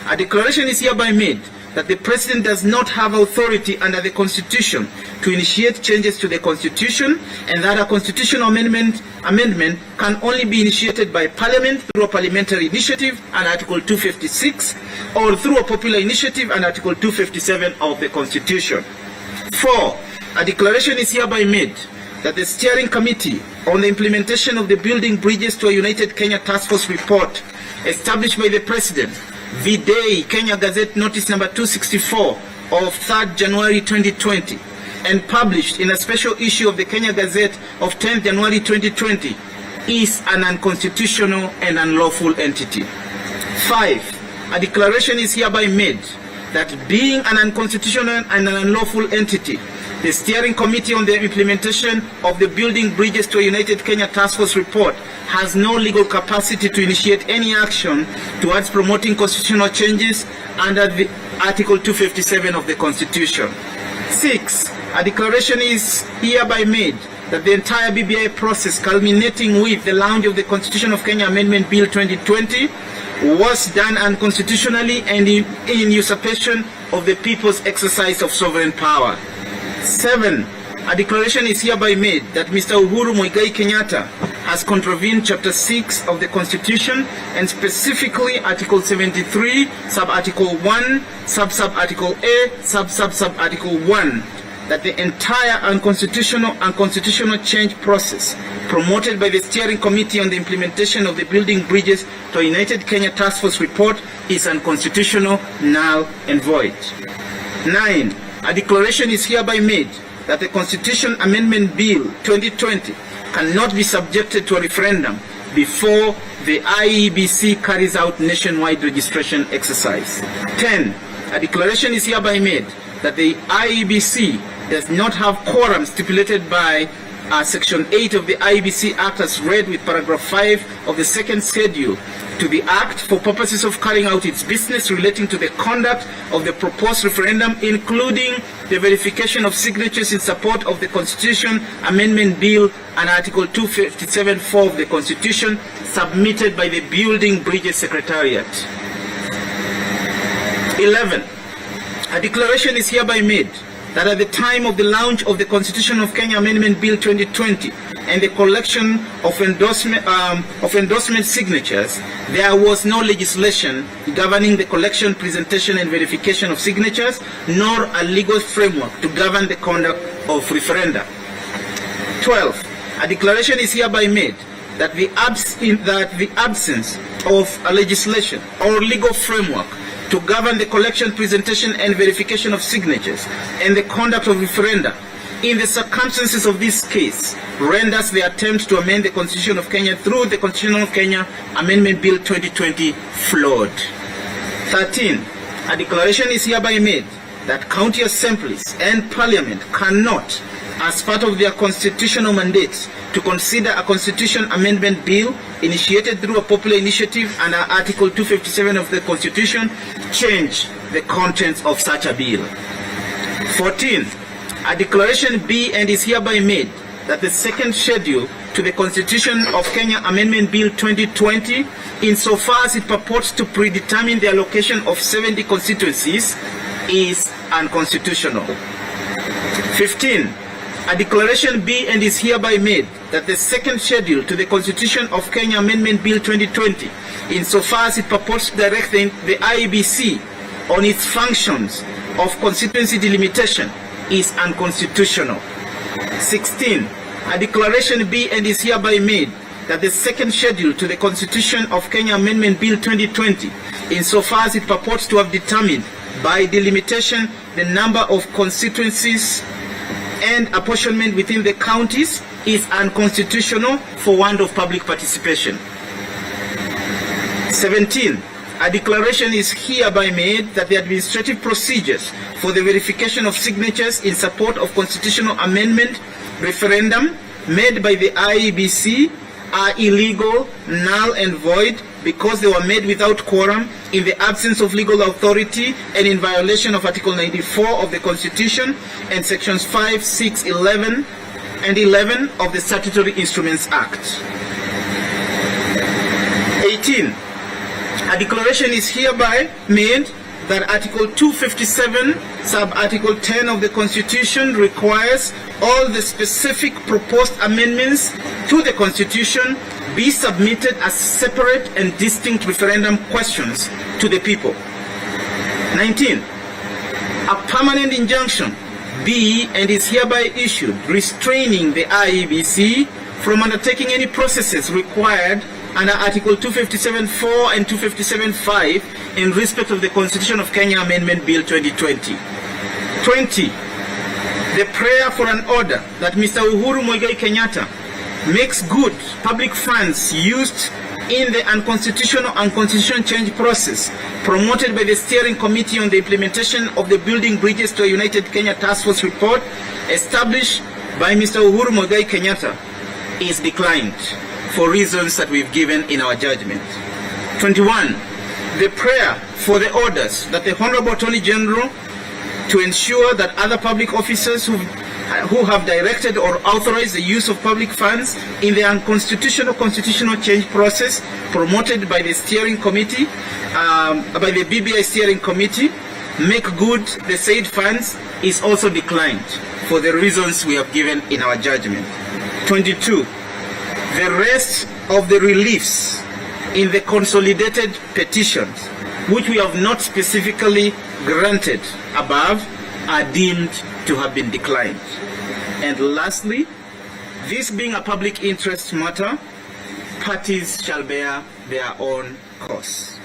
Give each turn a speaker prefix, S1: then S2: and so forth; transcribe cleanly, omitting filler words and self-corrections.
S1: A declaration is hereby made that the President does not have authority under the Constitution to initiate changes to the Constitution, and that a constitutional amendment can only be initiated by Parliament through a parliamentary initiative and Article 256, or through a popular initiative and Article 257 of the Constitution. 4. A declaration is hereby made that the Steering Committee on the Implementation of the Building Bridges to a United Kenya Task Force report established by the President, V-Day, Kenya Gazette Notice number 264 of 3rd January 2020, and published in a special issue of the Kenya Gazette of 10th January 2020, is an unconstitutional and unlawful entity. 5. A declaration is hereby made that being an unconstitutional and an unlawful entity, the Steering Committee on the Implementation of the Building Bridges to a United Kenya Task Force report has no legal capacity to initiate any action towards promoting constitutional changes under the Article 257 of the Constitution. 6. A declaration is hereby made that the entire BBI process culminating with the launch of the Constitution of Kenya Amendment Bill 2020 was done unconstitutionally and in usurpation of the people's exercise of sovereign power. 7. A declaration is hereby made that Mr. Uhuru Muigai Kenyatta has contravened Chapter 6 of the Constitution, and specifically Article 73, Sub-Article 1, Sub-Sub-Article A, Sub-Sub-Sub-Article 1, that the entire unconstitutional change process promoted by the Steering Committee on the Implementation of the Building Bridges to a United Kenya Task Force report is unconstitutional, null, and void. 9. A declaration is hereby made that the Constitution Amendment Bill 2020 cannot be subjected to a referendum before the IEBC carries out nationwide registration exercise. 10. A declaration is hereby made that the IEBC does not have quorum stipulated by Section 8 of the IEBC Act as read with Paragraph 5 of the second schedule to the Act for purposes of carrying out its business relating to the conduct of the proposed referendum, including the verification of signatures in support of the Constitution Amendment Bill and Article 257(4) of the Constitution submitted by the Building Bridges Secretariat. 11. A declaration is hereby made that at the time of the launch of the Constitution of Kenya Amendment Bill 2020 and the collection of endorsement signatures, there was no legislation governing the collection, presentation, and verification of signatures, nor a legal framework to govern the conduct of referenda. 12. A declaration is hereby made that the absence of a legislation or legal framework to govern the collection, presentation, and verification of signatures and the conduct of referenda in the circumstances of this case renders the attempt to amend the Constitution of Kenya through the Constitution of Kenya Amendment Bill 2020 flawed. 13. A declaration is hereby made that county assemblies and parliament cannot, as part of their constitutional mandates, to consider a constitution amendment bill initiated through a popular initiative under Article 257 of the Constitution, change the contents of such a bill. 14. A declaration be and is hereby made that the second schedule to the Constitution of Kenya Amendment Bill 2020, insofar as it purports to predetermine the allocation of 70 constituencies, is unconstitutional. 15. A declaration be and is hereby made that the second schedule to the Constitution of Kenya Amendment Bill 2020, insofar as it purports to direct the IEBC on its functions of constituency delimitation, is unconstitutional. 16. A declaration be and is hereby made that the second schedule to the Constitution of Kenya Amendment Bill 2020, insofar as it purports to have determined by delimitation the number of constituencies and apportionment within the counties, is unconstitutional for want of public participation. 17. A declaration is hereby made that the administrative procedures for the verification of signatures in support of constitutional amendment referendum made by the IEBC are illegal, null, and void because they were made without quorum, in the absence of legal authority, and in violation of Article 94 of the Constitution and Sections 5, 6, 11, and 11 of the Statutory Instruments Act. 18. A declaration is hereby made that Article 257, Sub-Article 10 of the Constitution requires all the specific proposed amendments to the Constitution be submitted as separate and distinct referendum questions to the people. 19. A permanent injunction be and is hereby issued restraining the IEBC from undertaking any processes required under Article 257.4 and 257.5 in respect of the Constitution of Kenya Amendment Bill 2020. 20. The prayer for an order that Mr. Uhuru Muigai Kenyatta makes good public funds used in the unconstitutional change process promoted by the Steering Committee on the Implementation of the Building Bridges to a United Kenya Task Force report established by Mr. Uhuru Muigai Kenyatta is declined for reasons that we've given in our judgment. 21. The prayer for the orders that the Honorable Attorney General to ensure that other public officers who have directed or authorized the use of public funds in the unconstitutional constitutional change process promoted by the steering committee, by the BBI steering committee, make good the said funds is also declined for the reasons we have given in our judgment. 22. The rest of the reliefs in the consolidated petitions, which we have not specifically granted above, are deemed to have been declined. And lastly, this being a public interest matter, parties shall bear their own costs.